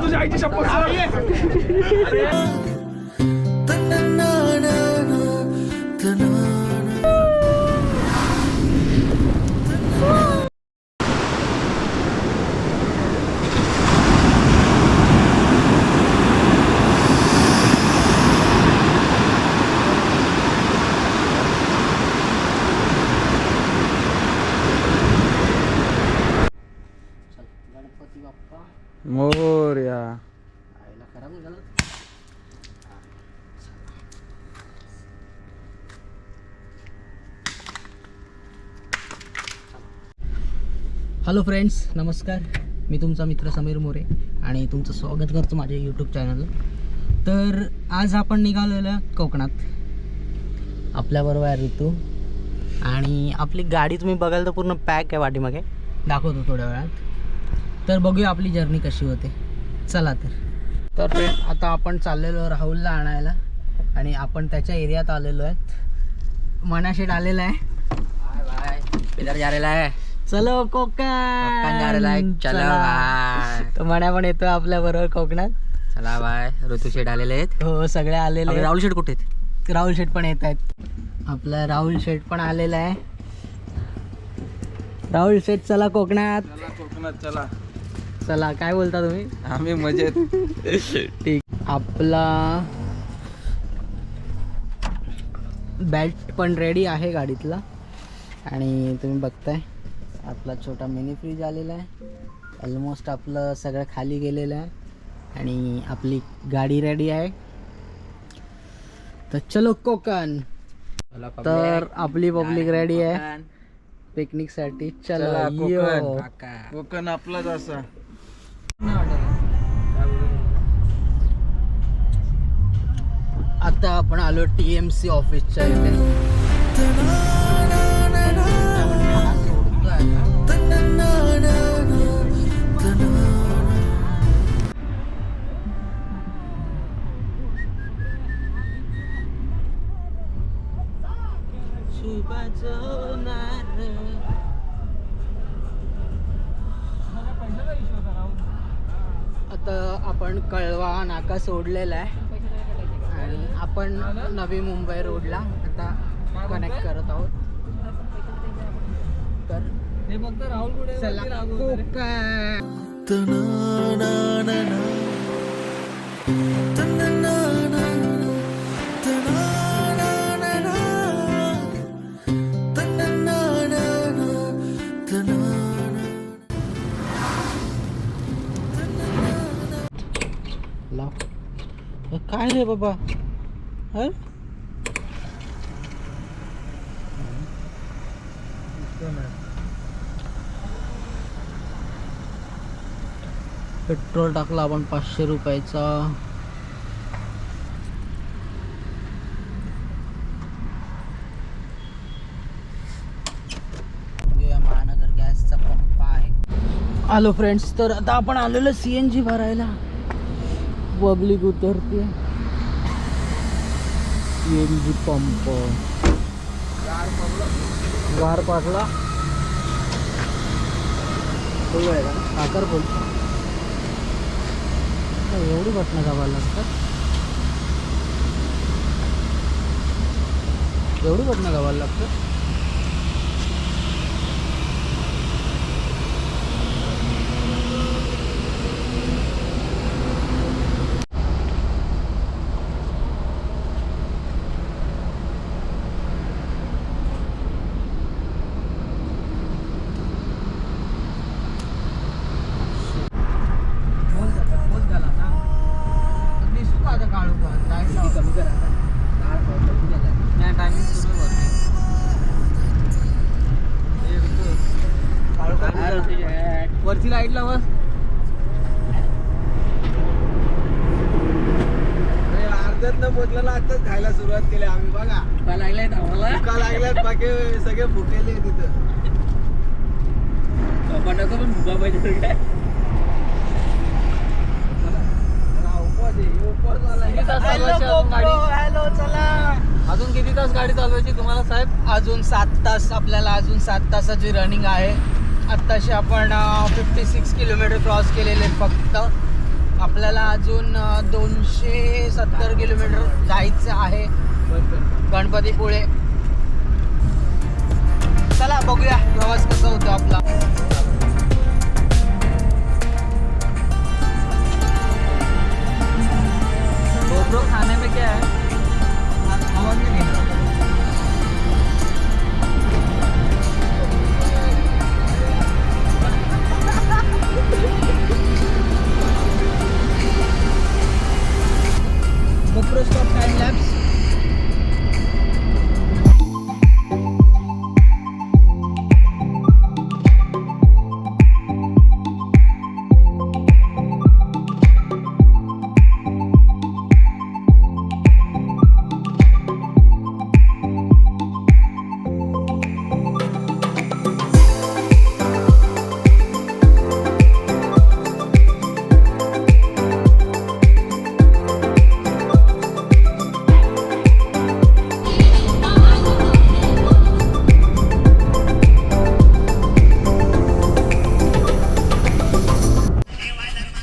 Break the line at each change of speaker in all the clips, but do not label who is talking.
तुझ्या आईची शपथ
मोरया.
हॅलो फ्रेंड्स, नमस्कार. मी तुमचा मित्र समीर मोरे आणि तुमचं स्वागत करतो माझ्या यूट्यूब चॅनलला. तर आज आपण निघालेलो कोकणात. आपल्याबरोबर आहे ऋतू आणि आपली गाडी तुम्ही बघाल तर पूर्ण पॅक आहे पाठीमागे. दाखवतो थोड्या वेळात. तर बघूया आपली जर्नी कशी होते. चला तर फ्रेंड, आता आपण चाललेलो राहुलला आणायला आणि आपण त्याच्या एरियात आलेलो आहेत. मनाशेट आलेला आहे.
Bye bye. इधर जा रहा है.
चलो कोकण
जा रहा है. चलो बाय.
तर मना पण येतो आपल्या बरोबर कोकणात.
चला बाय. ऋतू शेठ आलेले आहेत.
हो, सगळे आलेले आहेत.
राहुल शेठ कुठे आहेत?
राहुल शेठ पण येत आहेत. आपला राहुल शेठ पण आलेला आहे. राहुल शेठ, चला कोकणात.
कोकणात चला.
चला, काय बोलता तुम्ही?
आम्ही मजेत.
ठीक. आपला बेल्ट पण रेडी आहे गाडीतला आणि तुम्ही बघताय आपला छोटा मिनी फ्रीज आलेला आहे. ऑलमोस्ट आपलं सगळं खाली गेलेलं आहे आणि आपली गाडी रेडी आहे. तर चलो कोकण. तर आपली पब्लिक रेडी आहे पिकनिक साठी. चला यो.
कोकण आपलाच असा.
आता आपण आलो TMC ऑफिसच्या इथे. आता आपण कळवा नाका सोडलेला आहे आणि आपण नवी मुंबई रोडला आता कनेक्ट करत आहोत. तर हे फक्त राहुल कुठे चला कोकण. काय रे बाबा? पेट्रोल टाकला आपण 500 रुपयाचा. महानगर गॅसचा पंप आहे. आलो फ्रेंड्स. तर आता आपण आलेलो CNG भरायला. पब्लिक उतरते. CNG pump. गार पाटला साखर बोलतो. एवढी बटणं दाबायला लागतात. एवढी बटणं दाबायला लागतात. वरची लाईट लावा.
अर्ध्यात न पोचलेला आताच खायला सुरुवात केली आम्ही. बघा
का लागलाय आम्हाला.
का लागल्यात बाकी सगळे फुटेले तिथं.
पण भुका पाहिजे काय
हॅलो चला.
अजून किती तास गाडी चालवायची तुम्हाला साहेब?
अजून 7 तास आपल्याला, अजून 7 तासाची रनिंग आहे. आत्ताशी आपण 56 किलोमीटर क्रॉस केलेले आहेत फक्त. आपल्याला अजून 270 किलोमीटर जायचं आहे गणपतीपुळे. चला बघूया प्रवास कसा होतो आपला.
गोप्रो खाने में क्या है
आवाज नाही येणार. GoPro stop time lapse.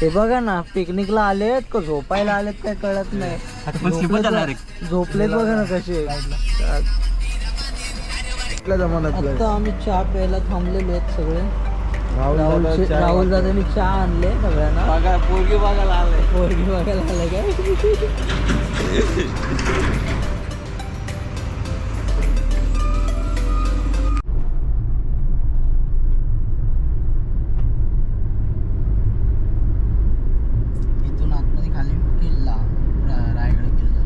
हे बघा ना, पिकनिकला आलेत का झोपायला आलेत काय कळत नाही. झोपलेत बघा ना कसे. आता आम्ही चहा प्यायला थांबलेलो आहेत सगळे. राहुल दादांनी चहा आणले सगळ्यांना.
पोरगी बघायला आले.
पोरगी बघायला आलं काय. इथून आतमध्ये खाली किल्ला, रायगड किल्ला.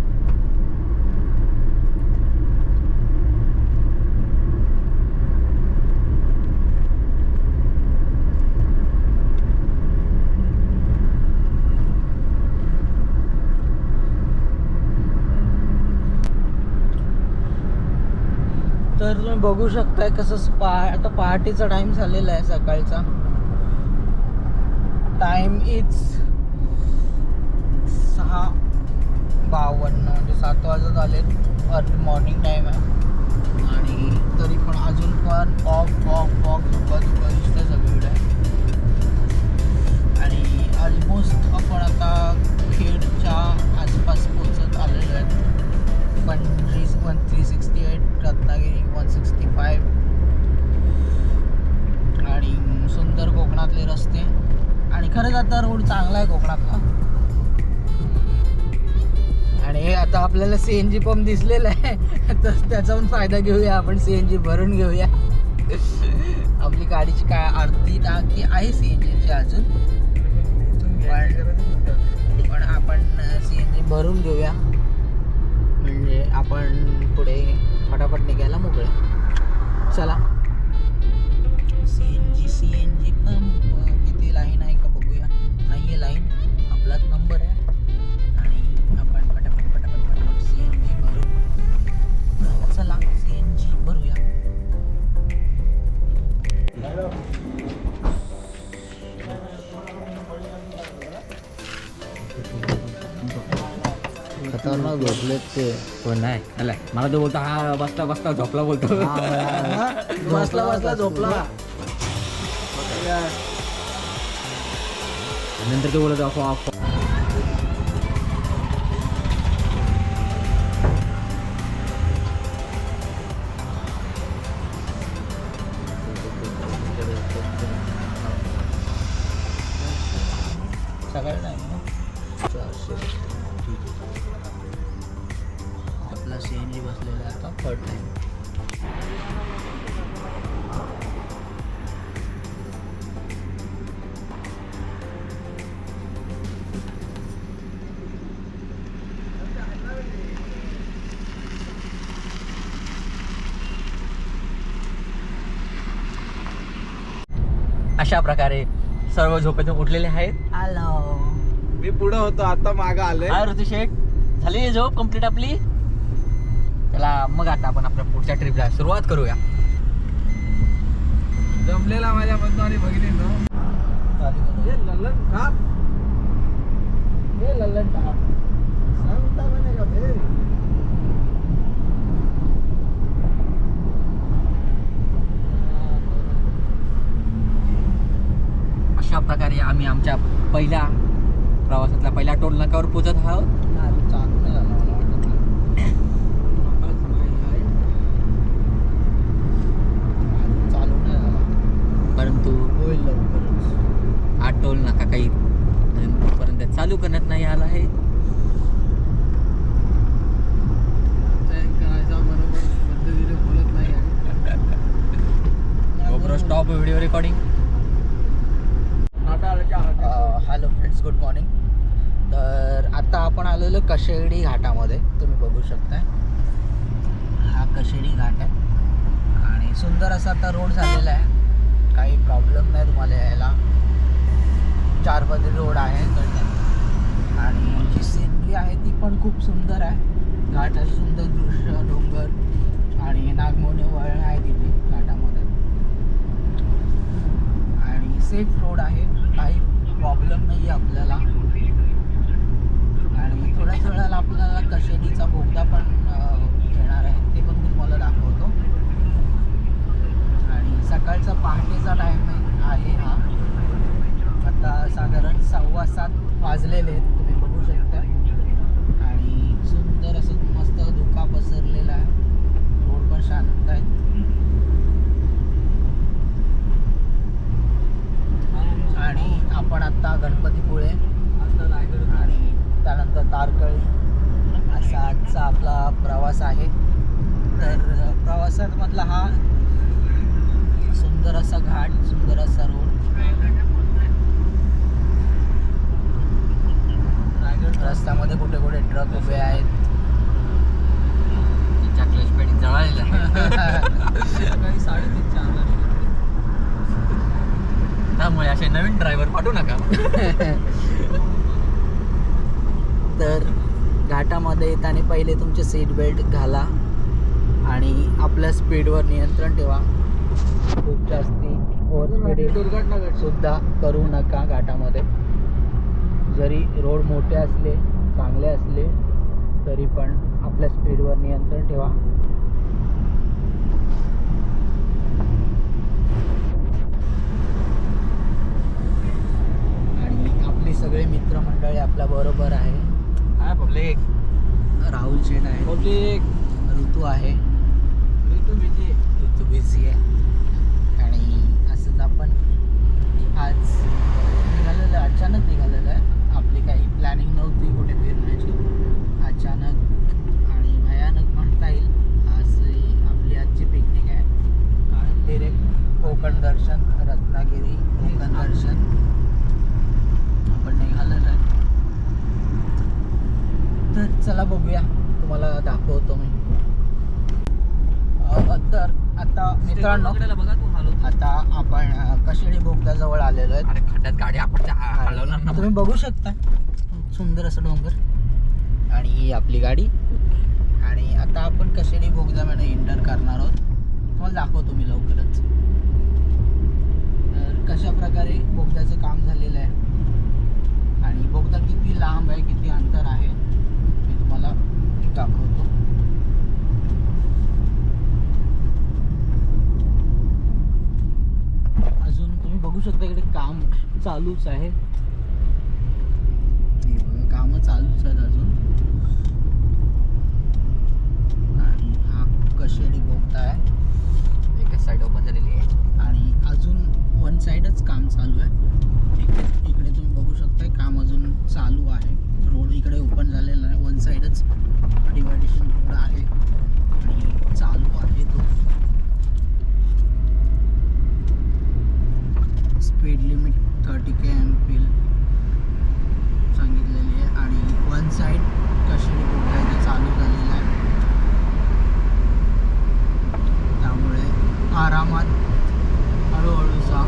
तर तुम्ही बघू शकताय कसं आता पहाटेचा टाइम झालेला आहे सकाळचा. टाइम इज 6:52 म्हणजे 7 वाजत आलेत. अर्ली मॉर्निंग टाइम आहे आणि तरी पण अजून पण फॉग धुका दिसतंय सगळीकडे. आणि ऑलमोस्ट आपण आता खेडच्या आसपास पोहोचत आलेलो आहेत. पंढरी 368, रत्नागिरी 165 आणि सुंदर कोकणातले रस्ते. आणि खरंच आता रोड चांगला आहे कोकणातला. आणि हे आता आपल्याला CNG पंप दिसलेला आहे तर त्याचा पण फायदा घेऊया आपण. CNG भरून घेऊया. आपली गाडीची काय अर्धी टाकी आहे CNGची अजून, पण आपण CNG भरून घेऊया म्हणजे आपण पुढे फटाफट निघायला मोकळे. चला CNG पंप किती लाईन आहे का बघूया. नाही आहे लाईन, आपलाच नंबर आहे आणि आपण फटाफट CNG भरू. चला CNG भरूया. खतरनाक झोपलेत ते.
कोण नाही आला मला तो बोलतो हा बसता बसता झोपला बोलतो.
बसला झोपला.
नंतर तो बोलतो ऑफ.
सकाळी नाही ना 400. आपला CNG बसलेला आहे आता 3rd टाइम.
अशा प्रकारे सर्व झोपेतून उठलेले आहेत.
हॅलो.
मी पुढे होतो, आता मागे आले.
हाय ऋतू शेठ, झाली झोप कंप्लीट आपली. चला मग आता आपण आपल्या पुढच्या ट्रिपला सुरुवात करूया.
जमलेला माझ्या बंधू बघितली हे लल्लन खाप
हे लल्लन टाक
सांगता म्हणे का बे
अशा प्रकारे आम्ही आमच्या पहिल्या प्रवासातल्या पहिल्या टोल नाक्यावर पोहोचत आहोत.
चालू नाही झाला मला वाटत चालू नाही झाला
परंतु
होईल लवकरच.
हा टोल नाका काही पर्यंत चालू करण्यात नाही आला आहे.
बरोबर पद्धतीने बोलत नाही
GoPro stop video recording.
Hello friends, good morning. तर आता आपण आलेलो कशेडी घाटामध्ये. तुम्ही बघू शकताय हा कशेडी घाट आहे आणि सुंदर असा आता रोड झालेला आहे. काही प्रॉब्लेम नाही तुम्हाला यायला. 4 पदरी रोड आहे आणि जी सिनरी आहे ती पण खूप सुंदर आहे. घाटाचं सुंदर दृश्य, डोंगर आणि नागमोडी वळण आहे तिथे घाटामध्ये आणि सेफ रोड आहे. काही प्रॉब्लेम नाही आहे आपल्याला. आणि थोड्याच वेळाला आपल्याला कशेडीचा बोगदा पण येणार आहे, ते पण तुम्हाला दाखवतो. आणि सकाळचा पहाटेचा टाईम आहे हा. आता साधारण 6:15 वाजलेले आहेत, तुम्ही बघू शकता. आणि सुंदर असं मस्त धुका पसरलेला आहे. रोड पण शांत आहेत. आणि आपण आता गणपतीपुळे आणि त्यानंतर तारकळी असा आजचा आपला प्रवास आहे. तर प्रवासात मधला हा सुंदर असा घाट, सुंदर असा रोड. रस्त्यामध्ये कुठे कुठे ट्रक उभे आहेत.
त्यांच्या क्लच पेडी जळालेल्या
काही 3:30-4
त्यामुळे असे नवीन ड्रायव्हर पाठवू नका.
तर घाटामध्ये येताना पहिले तुमचे सीट बेल्ट घाला आणि आपल्या स्पीडवर नियंत्रण ठेवा. खूप जास्ती ओव्हर स्पीड
दुर्घटना
सुद्धा करू नका घाटामध्ये. जरी रोड मोठे असले, चांगले असले तरी पण आपल्या स्पीडवर नियंत्रण ठेवा. आणि आपली सगळे मित्रमंडळी आपल्या बरोबर आहे.
हाय पब्लिक.
राहुल शेठ आहे,
पब्लिक
ऋतू आहे.
ऋतू
बिझी आहे. आणि असंच आपण आज निघालेलं, अचानक निघालेलं आहे. आपली काही प्लॅनिंग नव्हती कुठे फिरण्याची. अचानक आणि भयानक म्हणता येईल अशी आपली आजची पिकनिक आहे. डिरेक्ट कोकण दर्शन, रत्नागिरी कोकण दर्शन आपण निघालेलं आहे. तर चला बघूया, तुम्हाला दाखवतो मी. तर आता मित्रांनो,
बघा तू हलव.
आता आपण कशेडी बोगद्याजवळ आलेलो आहे.
अरे खड्ड्यात गाडी आपण हलवणार ना.
तुम्ही बघू शकता सुंदर असं डोंगर आणि ही आपली गाडी. आणि आता आपण कशेडी बोगद्यामध्ये एंटर करणार आहोत. तुम्हाला दाखवतो मी लवकरच. तर कशा प्रकारे बोगद्याचं काम झालेलं आहे आणि बोगदा किती लांब आहे, किती अंतर आहे मी तुम्हाला दाखवतो. अजून तुम्ही बघू शकता इकडे काम चालूच आहे. हे बघा, कामं चालूच आहेत अजून. आणि हा कशेडी बोगदा आहे.
एकच साईड ओपन झालेली आहे
आणि अजून वन साईडच काम चालू आहे. इकडे तुम्ही बघू शकता काम अजून चालू आहे. रोड इकडे ओपन झालेला आहे. वन साईडच डिवायडेशन रोड आहे आणि चालू आहे तो. स्पीड लिमिट 30 km सांगितलेली आहे. आणि वन साईड कशेडी बोगदा इथे चालू झालेला आहे. त्यामुळे आरामात हळूहळू जा.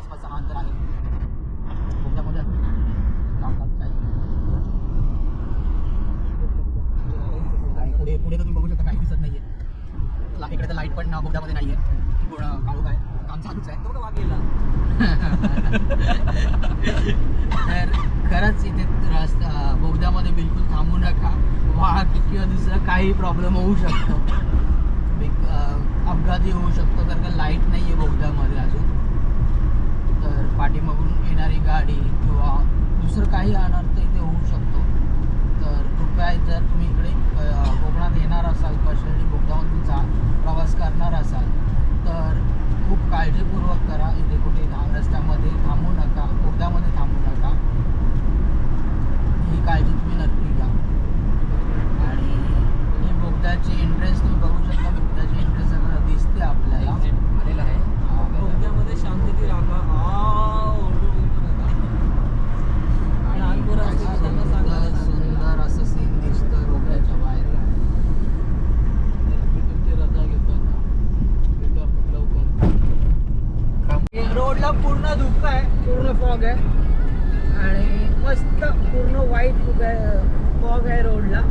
आसपासचा हा अंतर आहे. बोगद्यामध्ये कामकाज काय आणि पुढे पुढे तर तुम्ही बघू शकता काही दिसत नाहीये. इकडे तर लाईट पण बोगद्यामध्ये नाहीये. पूर्ण काळोख आहे. काम चालूच आहे. तो का वाघ गेला तर खरंच इथे रस्ता बोगद्यामध्ये बिलकुल थांबू नका. वाघ किंवा दुसरा काही प्रॉब्लेम होऊ शकतो. अपघातही होऊ शकतो कारण का लाईट नाही आहे बोगद्यामध्ये अजून. तर पाठीमागून येणारी गाडी किंवा दुसरं काही अनर्थ इथे होऊ शकतो. तर कृपया जर तुम्ही इकडे कोकणात येणार असाल कशासाठी बोगद्यामधून प्रवास करणार असाल तर खूप काळजीपूर्वक करा. इथे कुठे रस्त्यामध्ये थांबू नका, बोगद्यामध्ये थांबू नका. ही काळजी तुम्ही नक्की घ्या. आणि ही बोगद्याची एंट्रन्स तुम्ही बघू शकता. बोगद्याची एंट्रन्स दिसते आपल्याला
आलेला आहे.
बोगद्यामध्ये शांतती राखा. लहान पोरं असतील तर त्यांना सांगायला
सुंदर असं सीन दिसतं बोगद्याच्या बाहेर.
मी तुमची रजा घेतो आता. भेटू आपण लवकर.
रोडला पूर्ण धुकं आहे, पूर्ण फॉग आहे आणि मस्त पूर्ण व्हाईट फॉग आहे रोडला.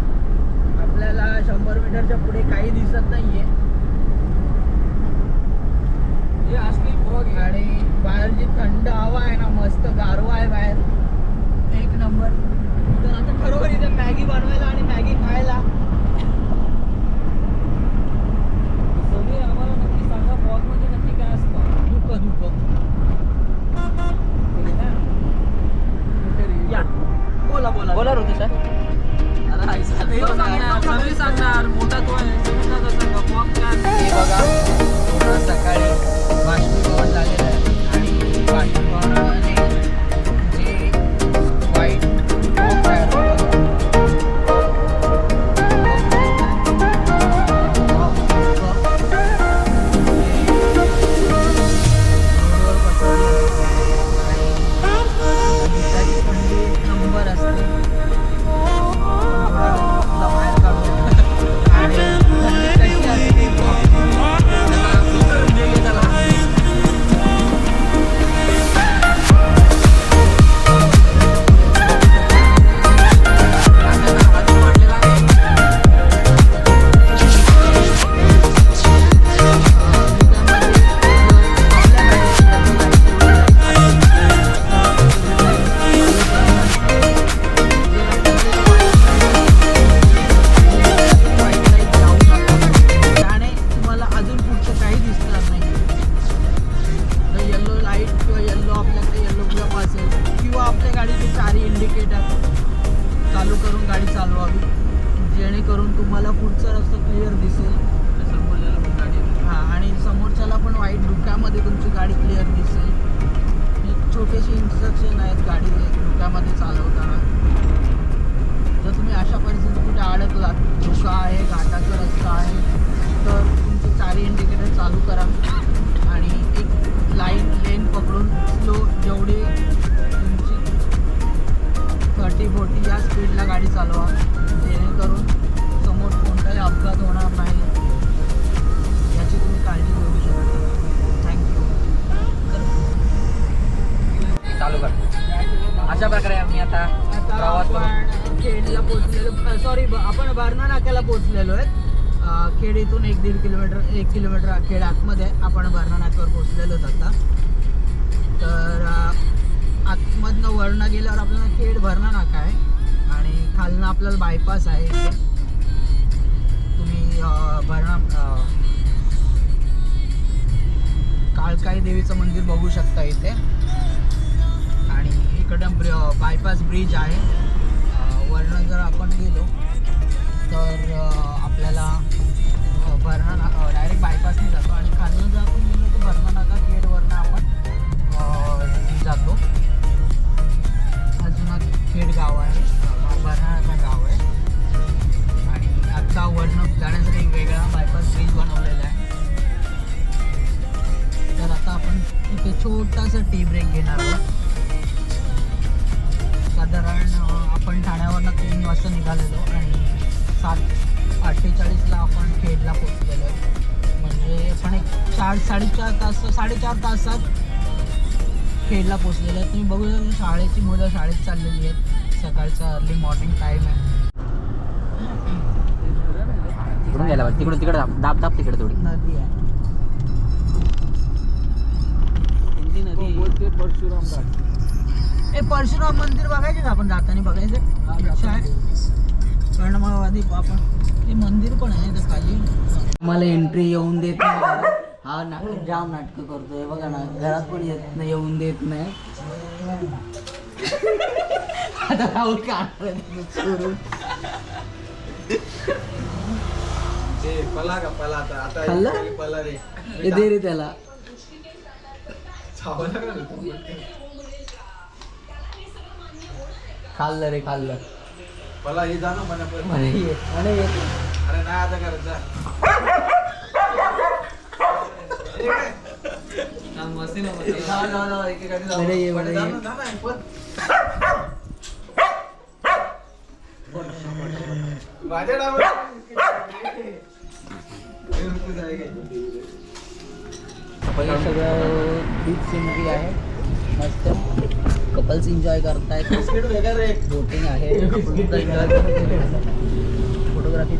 आपल्याला 100 मीटरच्या पुढे काही दिसत नाहीये
हे असली फॉग आहे.
आणि बाहेर जी थंड हवा आहे ना, मस्त गारवा आहे बाहेर, एक नंबर. तर आता खरोखर इथे मॅगी बनवायला आणि मॅगी खायला.
सगळे आम्हाला नक्की सांगा फॉग म्हणजे नक्की काय असतं.
धुकं या बोला बोला
बोला ऋतू सर.
सगळे सांगणार मोठा तो आहे फॉग काय असतं.
हे बघा पूर्ण सकाळी बाष्पीभवन झालेलं आहे आणि बाष्पीभवनाने जे वाईट फॉग तयार होतं नंबर असते. बाहेर काढून आणि थंडी कशी असते जेणेकरून तुम्हाला पुढचा रस्ता क्लिअर दिसेल.
समोरच्याला पण गाडी
हां आणि समोरच्याला पण वाईट धुक्यामध्ये तुमची गाडी क्लिअर दिसेल. हे छोटेसे इन्स्ट्रक्शन आहेत गाडी धुक्यामध्ये चालवताना. जर तुम्ही अशा परिस्थितीत कुठे अडकलात, धुका आहे, घाटाचा रस्ता आहे, तर तुमचे चारी इंडिकेटर चालू करा आणि एक लेन पकडून स्लो जेवढी तुमची 30-40 या स्पीडला गाडी चालवा जेणेकरून समोर कोणताही अपघात होणार नाही. याची तुम्ही काळजी घेऊ शकता. थँक्यू.
चालू कर. अशा प्रकारे आम्ही आता प्रवास करू.
आपण खेडला पोहोचलेलो. सॉरी, आपण बारणा नाक्याला पोहोचलेलो आहेत. खेड इथून 1 किलोमीटर खेड आतमध्ये आपण बारणा नाक्यावर पोहोचलेलो आहोत आता. तर आतमधनं वरणा गेल्यावर आपल्याला खेड भरणा नाका आहे आणि खालनं आपल्याला बायपास आहे. तुम्ही भरणा काळकाई देवीचं मंदिर बघू शकता इथे आणि इकडं बायपास ब्रिज आहे. वरणा जर आपण गेलो तर आपल्याला भरणा डायरेक्ट बायपासने जातो आणि खालनं जर आपण गेलो तर भरणा नाका खेडवरनं आपण जातो. अजून खेड गाव आहे, भरणा नाका गाव आहे आणि आत्ता वरणं जाण्यासाठी एक वेगळा बायपास ब्रिज बनवलेला आहे. तर आता आपण इथे छोटासा टी ब्रेक घेणार आहोत. साधारण आपण ठाण्यावरनं 3 वाजता निघालेलो आणि 7:48ला आपण खेडला पोचलेलो आहे. म्हणजे पण एक 4-4.5 तासात खेडला पोचलेलो आहे. तुम्ही बघू शकता शाळेची मुलं शाळेत चाललेली आहेत. सकाळचा अर्ली मॉर्निंग टाईम आहे.
तिकडून गेला पाहिजे, तिकडून तिकडे दाब दाब तिकडे थोडी
नदी आहे. कोणती नदी?
बोलते परशुराम घाट.
हे परशुराम मंदिर बघायचे का आपण जाताना बघायचं? कारण मग आधी आपण ते मंदिर पण आहे तर खाली मला एंट्री येऊन देत नाही. हा जाम नाटकं करतोय बघा ना. घरात पण येत नाही, येऊन देत नाही. आता राहुल का
ते पला का पला आता
खाल्ला?
पला रे
हे दे रे त्याला.
चावला का रे तू?
खाल्लं रे खाल्लं.
पला हे जाणं म्हणा पण
म्हणे ये, म्हणे ये.
अरे नाही आता करत जा. मस्ती ना
बरं ये, बरं ये.
माझ्या डावर
हे सगळं बीच सिनरी आहे. मस्त कपल्स एन्जॉय करतायत. बोटिंग आहे. फोटोग्राफी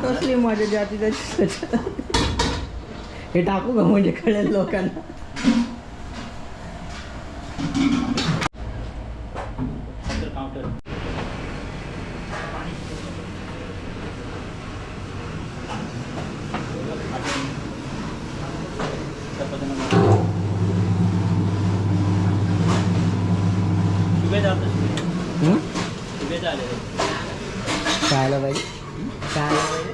कसली मजा जाती त्याची. हे टाकू का म्हणजे कळेल लोकांना. खायला पाहिजे, खायला पाहिजे.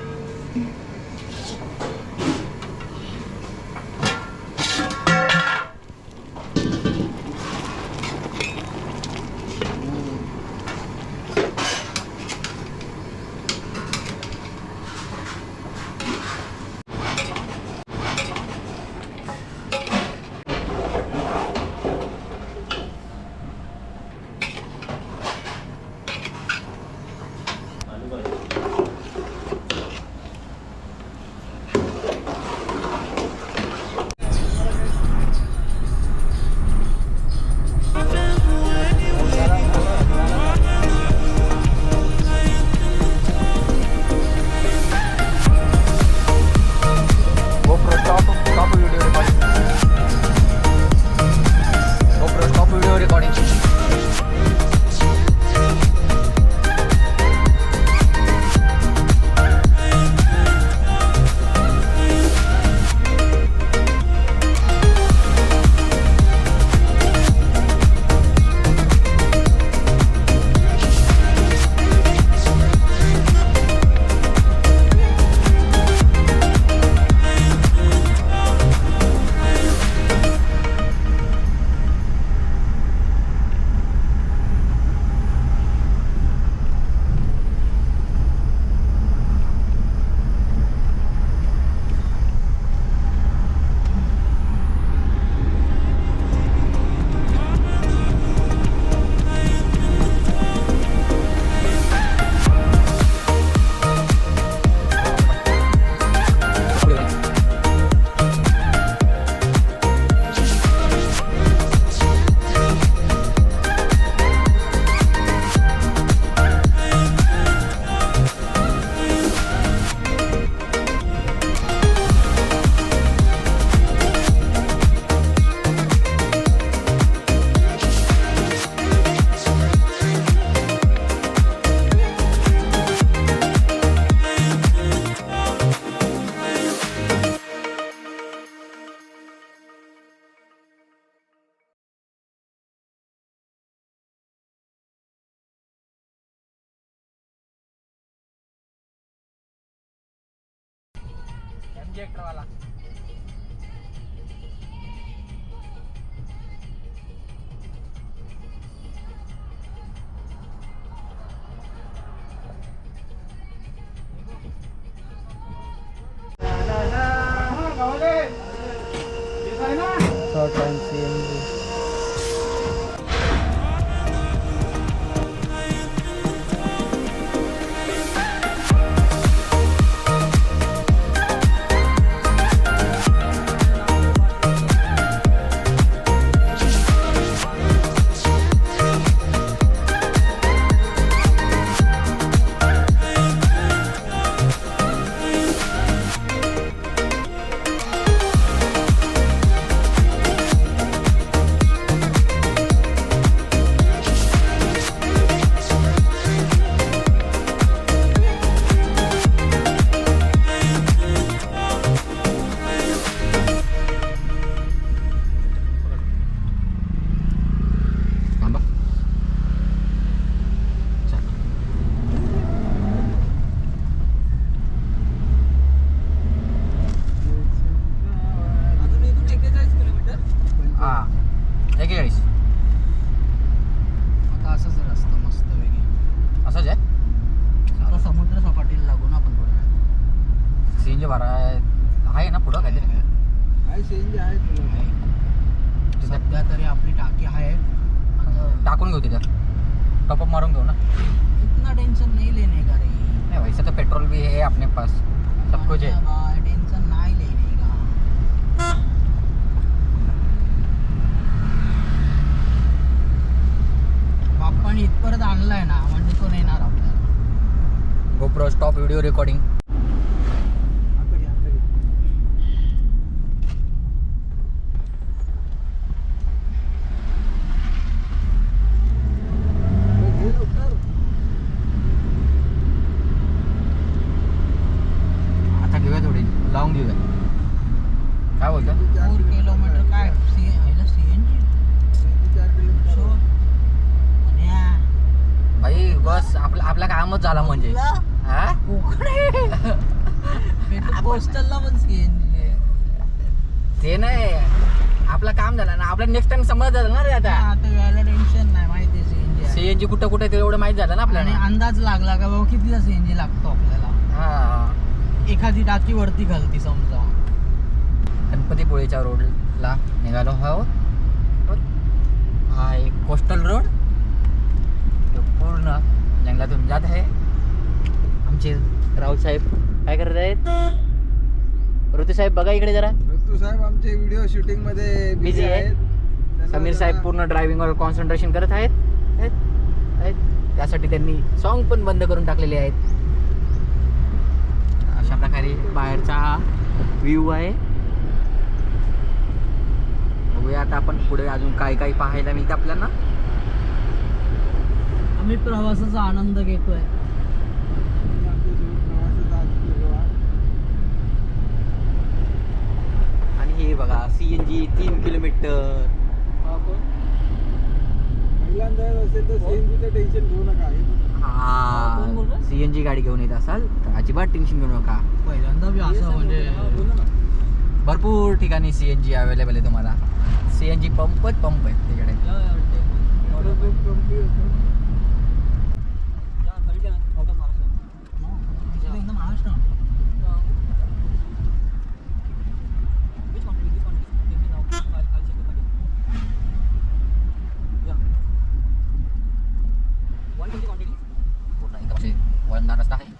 वाला
गावले
थांबा. चल.
अजून इथून 41 किलोमीटर.
हा 41.
आता असंच रस्ता मस्त वेगळी.
असंच आहे.
आता समुद्र सपाटीला लागून आपण थोडं वेळ.
सीएनजी भरा आहे ना पुढं काहीतरी.
काय सीएनजी आहे तुला?
सध्या तरी आपली टाकी आहे. आता
टाकून घेऊ तिथं. टॉपअप मारून घेऊ ना.
इतना टेंशन नहीं लेने का रे.
नहीं वैसे तो पेट्रोल भी है अपने पास, सब कुछ है.
टेंशन नाही लेने का. बाप्पाने इथपर्यंत आणलाय ना म्हणजे तो नेणार आपल्याला.
GoPro stop video recording.
आतडी आतडी. घे लवकर.
आता घेऊया थोडी लावून घेऊया. काय बोलतो?
4 किलोमीटर काय सीएनजी
4 किलोमीटर.
भाई बस आपला कामच झाला म्हणजे. हा
पोस्टलला पण सीएनजी
ते नाही आपलं काम झालं ना. आपल्या नेक्स्ट टाइम समज झालं ना रे आता.
आता वेळेला टेन्शन नाही माहिती सीएनजी
सीएनजी कुठं कुठे ते एवढं माहित झालं ना
आणि
आपल्याला.
अंदाज लागला का बाबा कितीचा सीएनजी लागतो आपल्याला.
हा
एखादी टाकी वरती घालती समजा.
गणपतीपुळेच्या रोडला निघालो आहोत. हा एक कोस्टल रोड जो पूर्ण जंगलातून जात आहे. आमचे राहुल साहेब काय करत आहेत? ऋतू साहेब बघा इकडे जरा.
ऋतू साहेब आमचे व्हिडिओ शूटिंग मध्ये
Busy
बिझी
आहे.
आहेत. त्यांना
समीर साहेब
जरा-
पूर्ण ड्रायव्हिंगवर कॉन्सन्ट्रेशन करत आहेत. त्यासाठी त्यांनी सॉन्ग पण बंद करून टाकलेले आहेत. अशा प्रकारे बाहेरचा व्ह्यू आहे. बघूया आता आपण पुढे अजून काय काय पाहायला मिळतं आपल्याला.
आम्ही प्रवासाचा आनंद घेतोय.
तुम्ही आमच्यासोबत प्रवासाचा आनंद घ्यावा.
आणि हे बघा सीएनजी 3 किलोमीटर.
हा कोण? पहिल्यांदा येत असेल तर सीएनजीचं टेन्शन घेऊ नका. हे पण-
कोण बोलतोय?
हा सीएनजी गाडी घेऊन येत असाल तर अजिबात टेन्शन घेऊ नका.
पहिल्यांदा बी असं म्हणजे
हा, बोला ना.
भरपूर ठिकाणी सीएनजी अवेलेबल आहे तुम्हाला. सीएनजी पंपच पंप आहेत त्याच्याकडे.
एवढं खूप कमी होतं.
एकदम महाराष्ट्र.
पूर्ण एकदम असे वळणदार रस्ता आहे.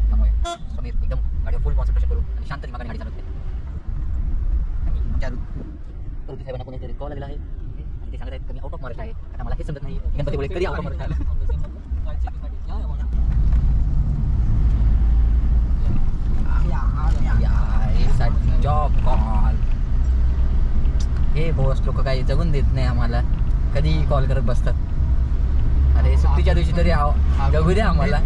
त्यामुळे समीर एकदम गाडी फुल कॉन्सन्ट्रेशन करून आणि शांत दिमागाने गाडी चालवते. आणि आमच्या ऋतू साहेबांना कोणीतरी कॉल आलेला आहे आणि ते सांगत आहेत की मी आउट ऑफ महाराष्ट्र आहे. आता मला हे समजत नाही गणपतीपुळे कधी आउट ऑफ महाराष्ट्र आलं. Job call. हे बॉस लोक काही जगून देत नाही आम्हाला. कधीही कॉल करत बसतात. अरे सुट्टीच्या दिवशी तरी जगू द्या आम्हाला.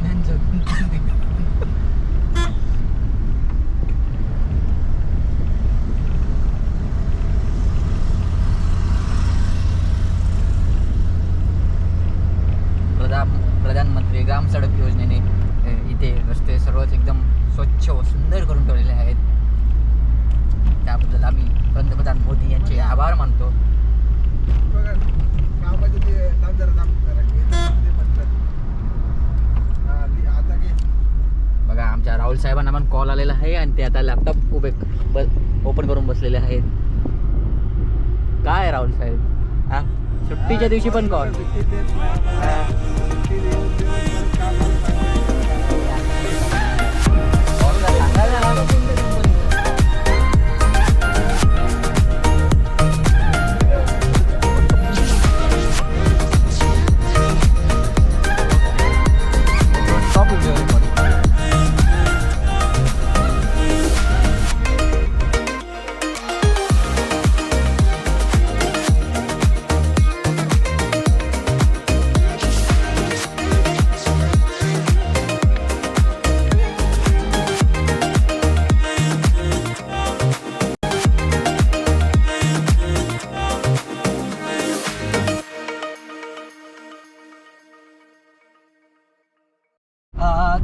प्रधानमंत्री ग्राम सडक योजनेने इथे रस्ते सर्वच एकदम स्वच्छ व सुंदर करून ठेवलेले आहेत. त्याबद्दल आम्ही पंतप्रधान मोदी यांचे आभार मानतो.
बघा कामाचे ते थांब जरा ते म्हणतात. आता घे.
बघा आमच्या राहुल साहेबांना पण कॉल आलेला आहे आणि ते आता लॅपटॉप ओपन करून बसलेले आहेत.
काय राहुल साहेब हा सुट्टीच्या दिवशी पण कॉल
सुट्टी देत नाही आम्हाला. सुट्टी देऊन परत कामाला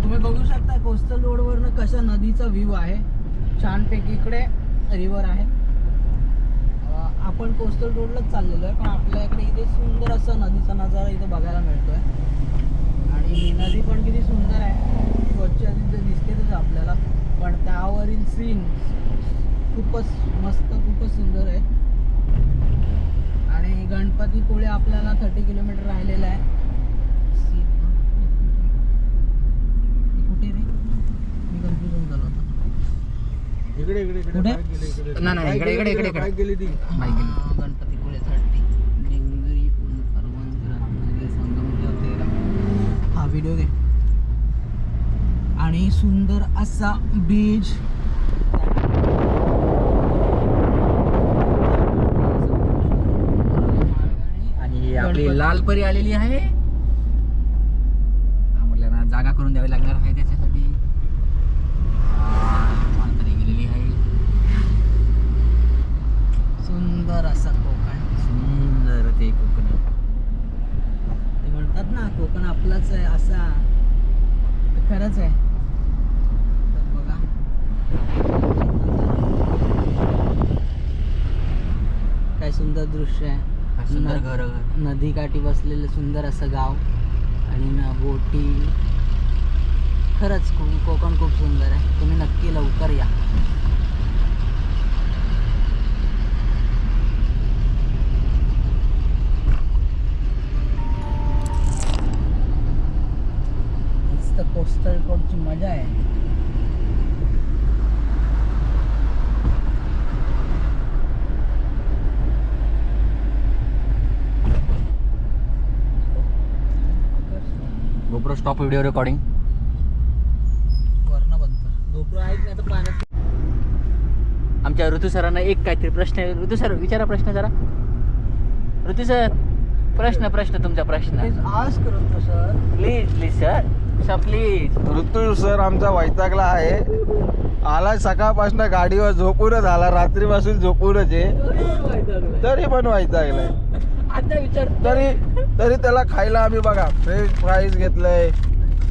तुम्ही बघू शकता कोस्टल रोडवरनं कसा नदीचा व्ह्यू आहे छानपैकी. इकडे रिव्हर आहे. आपण कोस्टल रोडलाच चाललेलो आहे, पण आपल्या इकडे इथे सुंदर असा नदीचा नजारा इथे बघायला मिळतोय. आणि नदी पण किती सुंदर आहे, स्वच्छ तिथे दिसतेच आपल्याला, पण त्यावरील सीन खूपच मस्त, खूपच सुंदर आहे. आणि गणपतीपुळे आपल्याला 30 किलोमीटर राहिलेलं आहे.
इकडे इकडे इकडे
कुठे?
बाईक गेली इकडे.
नाही, नाही, इकडे, इकडे, इकडे,
बाईक गेली ती.
गणपतीपुळे 30 डिंगरी रत्नागिरी संगम 13 हा व्हिडिओ घे. आणि सुंदर असा बीच. आणि आपली लालपरी आलेली आहे. आम्हाला जागा करून द्यावी लागणार आहे त्याच्यासाठी. लालपरी गेलेली आहे. सुंदर असा कोकण, सुंदर ते कोकण. ते म्हणतात ना कोकण आपलाच आहे असा, तर खरंच आहे. तर बघा काय सुंदर दृश्य आहे. नदीकाठी बसलेलं सुंदर असं गाव आणि बोटी. खरंच कोकण खूप सुंदर आहे. तुम्ही नक्की लवकर या. कोस्टल रोडची मजा आहे.
GoPro stop video recording.
वर्ण बनतं गोप्रो आहेत नाही तर पाण्यात. आमच्या ऋतू सरांना एक काहीतरी प्रश्न आहे. ऋतू सर विचारा प्रश्न जरा. ऋतू सर प्रश्न तुमचा प्रश्न आज करतो सर. Please sir please.
ऋतू सर आमचा वैतागला आहे. आला सकाळपासून गाडीवर झोपूनच आला, रात्रीपासून झोपूनच आहे, तरी पण वैतागलाय.
आता विचार
तरी त्याला खायला आम्ही बघा फ्रेंच फ्राईज घेतलंय,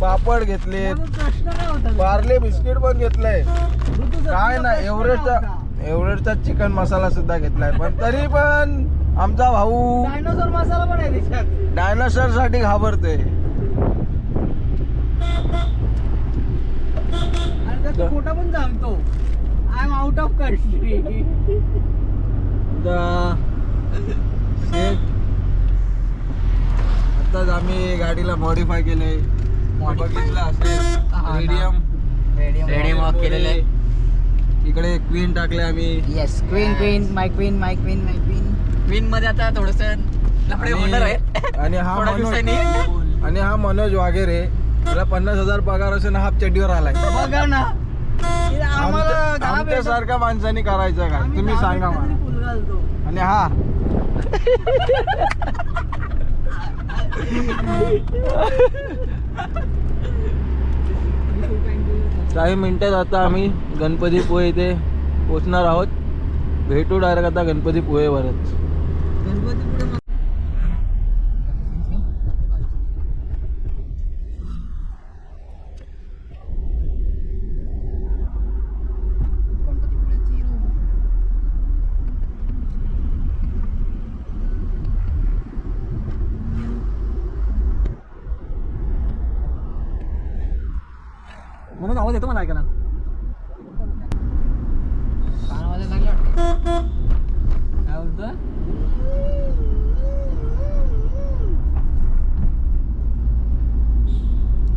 पापड घेतले,
प्रश्न काय होता?
पार्ले बिस्किट पण घेतलंय. काय ना एव्हरेस्टचा चिकन मसाला सुद्धा घेतलाय, पण तरी पण आमचा भाऊ
डायनोसॉर मसाला पण आहे त्याच्यात.
डायनोसॉर साठी घाबरतोय.
आणि त्याचा फोटो पण सांगतो I am out of country.
आताच आम्ही गाडीला मॉडीफाय केलंय. बघितलं असेल
रेडियम
वॉक केलेलं आहे.
इकडे क्वीन टाकले आम्ही.
येस क्वीन माय क्वीन.
क्वीन मध्ये आता थोडस लफडे होणार आहे.
आणि हा मनोज वागेरे, त्याला 50,000 पगार असून हाफ चड्डीवर आलाय.
बघा ना
आमच्या सारख्या माणसांनी करायचं का तुम्ही सांगा मला. आणि हा काही मिनिटात आता आम्ही गणपतीपुळे इथे पोचणार आहोत. भेटू डायरेक्ट आता गणपतीपुळेवरच.
म्हणून आवाज येतो मला ऐकायला. काय बोलतोय?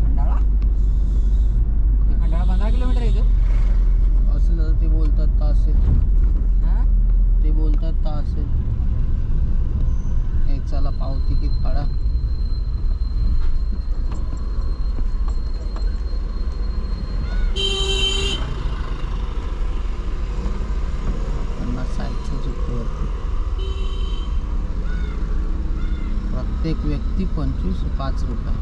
खंडाळा 15 किलोमीटर आहे असलं तर ते बोलतात तास असेल. ते बोलतात तास असेल. चला पावती किती काढा. प्रत्येक व्यक्ती 25 रुपये.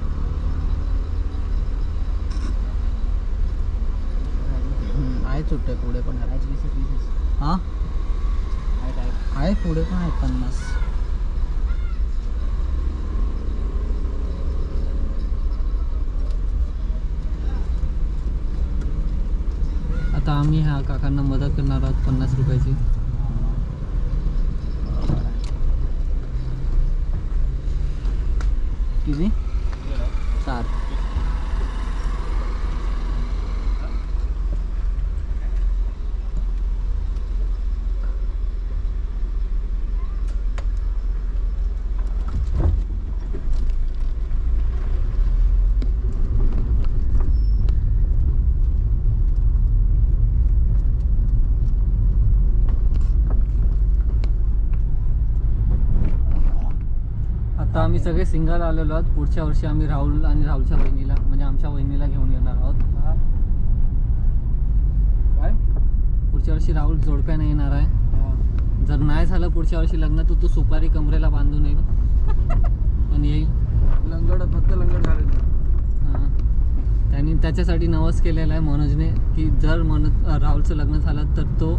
आहे सुट्टे पुढे पण हां आहे पुढे पण आहे 50. आता आम्ही ह्या काकांना मदत करणार आहोत 50 रुपयाची. किती 4. आता आम्ही सगळे सिंगल आलेलो आहोत. पुढच्या वर्षी आम्ही राहुल आणि राहुलच्या वहिनीला म्हणजे आमच्या वहिनीला घेऊन येणार आहोत. काय पुढच्या वर्षी राहुल जोडप्याने येणार आहे. जर नाही झालं पुढच्या वर्षी लग्न तर तू सुपारी कमरेला बांधून येईल पण येईल.
लंगड फक्त लंगड झालेलं.
हां त्यांनी त्याच्यासाठी नवस केलेलं आहे मनोजने की जर राहुलचं लग्न झालं तर तो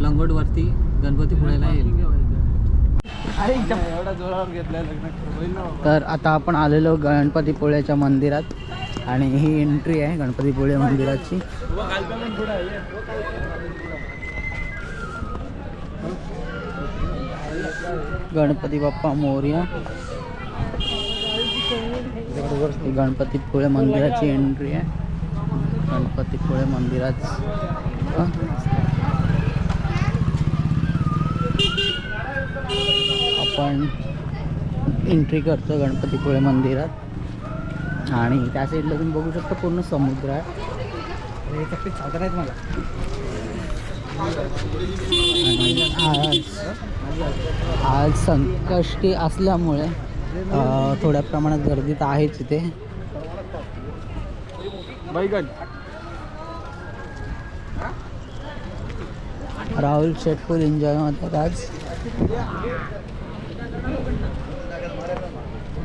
लंगोटवरती गणपतीपुळ्याला येईल.
एवढा जोरावर घेतलाय लग्न.
तर आता आपण आलेलो गणपतीपुळ्याच्या मंदिरात आणि ही एंट्री आहे गणपतीपुळे मंदिराची. गणपती बाप्पा मोरया. ही गणपतीपुळे मंदिराची एंट्री आहे. गणपतीपुळे मंदिरात आपण एंट्री करतो गणपतीपुळे मंदिरात आणि त्या साईडला तुम्ही बघू शकता पूर्ण समुद्र आहे. आज संकष्टी असल्यामुळे थोड्या प्रमाणात गर्दी तर आहेच इथे. राहुल शेट फुल एन्जॉय होतात आज.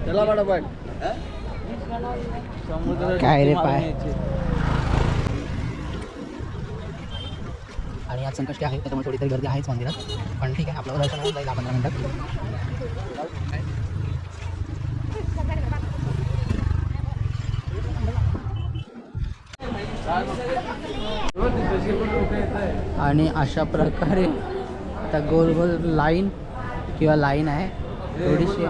चला बडाबड.
काय रे पाय. आणि आज संकष्टी आहे त्याच्यामुळे थोडी तरी गर्दी आहेच मंदिरात पण ठीक आहे आपल्याला दर्शन होऊन जाईल 15 मिनिटात. आणि अशा प्रकारे आता गोल गोल लाईन किंवा लाईन आहे थोडीशी.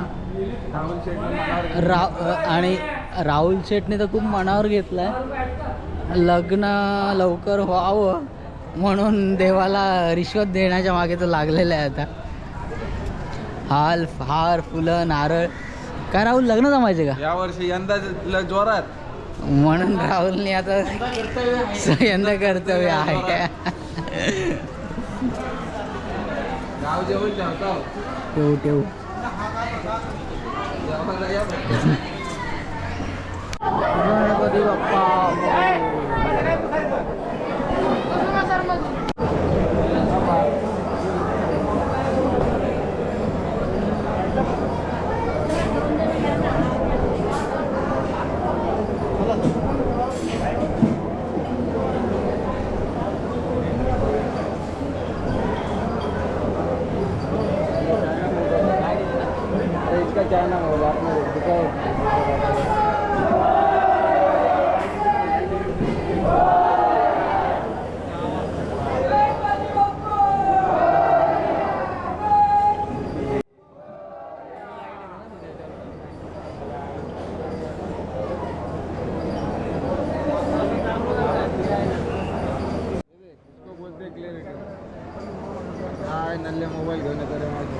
आणि राहुल शेटने तर खूप मनावर घेतलाय लग्न लवकर व्हावं म्हणून देवाला रिश्वत देण्याच्या मागे तो लागलेला आहे. आता हार फुलं नारळ. काय राहुल लग्न जमायचे का
यावर्षी? यंदा जोरात
म्हणून राहुलने आता यंदा कर्तव्य आहे. ठेवू गणपती बाप्पा.
नल्ले मोबाईल घेऊन येतो रे माझे.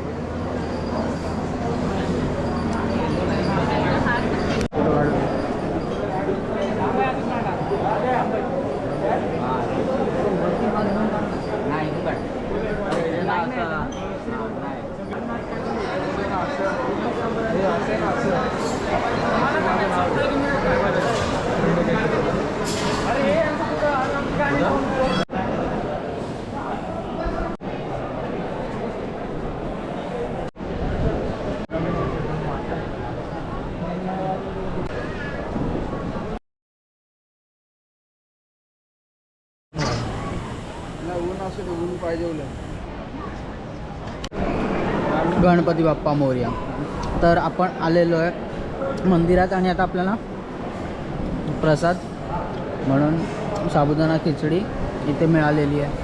ऊन असू दे, ऊन पाहिजे उलट.
गणपती बाप्पा मोरया. तर आपण आलेलो आहे मंदिरात आणि आता आपल्याला प्रसाद म्हणून साबुदाणा खिचडी इथे मिळालेली आहे.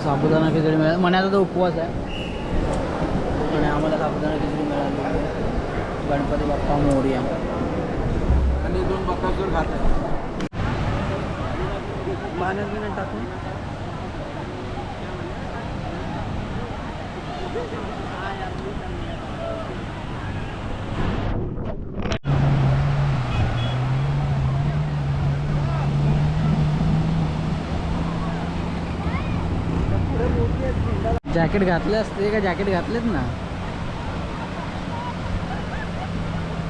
साबुदाणा खिचडी मिळाली, मनाचा तो उपवास आहे आणि आम्हाला साबुदाणा खिचडी मिळाली आहे. गणपती बाप्पा मोरया.
आणि 2 बकासूर खात आहे.
पाण्यात टाकून जॅकेट घातले असते का? जॅकेट घातलेत ना.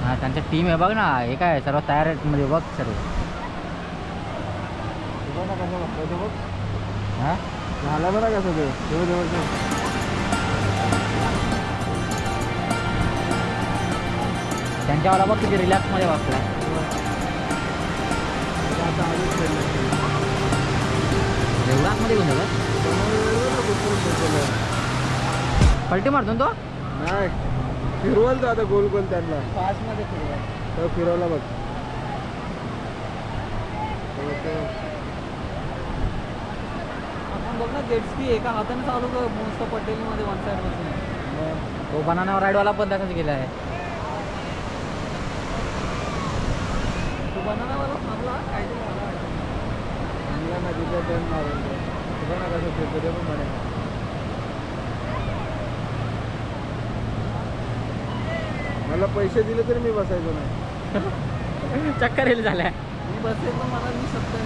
हा त्यांच्या टीम आहे बघ ना, हे काय सर्व तयार आहेत मध्ये बघ सर्व.
बघ ना कसं बघतो ते बघ.
हा
झालं बरं कसं ते देव.
त्यांच्यावाला बघ किती रिलॅक्समध्ये वाचला. एवढाचमध्ये घेऊन जातात. पलटी मारतो ना तो.
नाही फिरवल तर आता गोल गोल त्यांना
पाचमध्ये फिरवा.
तो फिरवला बघ.
आपण बघ ना जेट्सकी एका हाताने चालू कर मस्त पटेलमध्ये वन साईड बसून.
तो बनाना राईडवाला पण तसाच गेला आहे.
तो बनानावाला थांबला काहीतरी मला वाटतं.
चांगला ना तिथे टर्न मारून तो. बघ ना कसं फिरतो ते पण म्हणे. मला पैसे दिले तरी मी बसायचो नाही.
चक्कर येईल झाल्या.
मी बसेल पण मला मी 70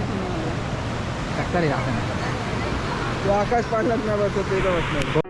चक्कर येईल आपण.
तू आकाश पाडलाच नाही बसत ते तर बसणार.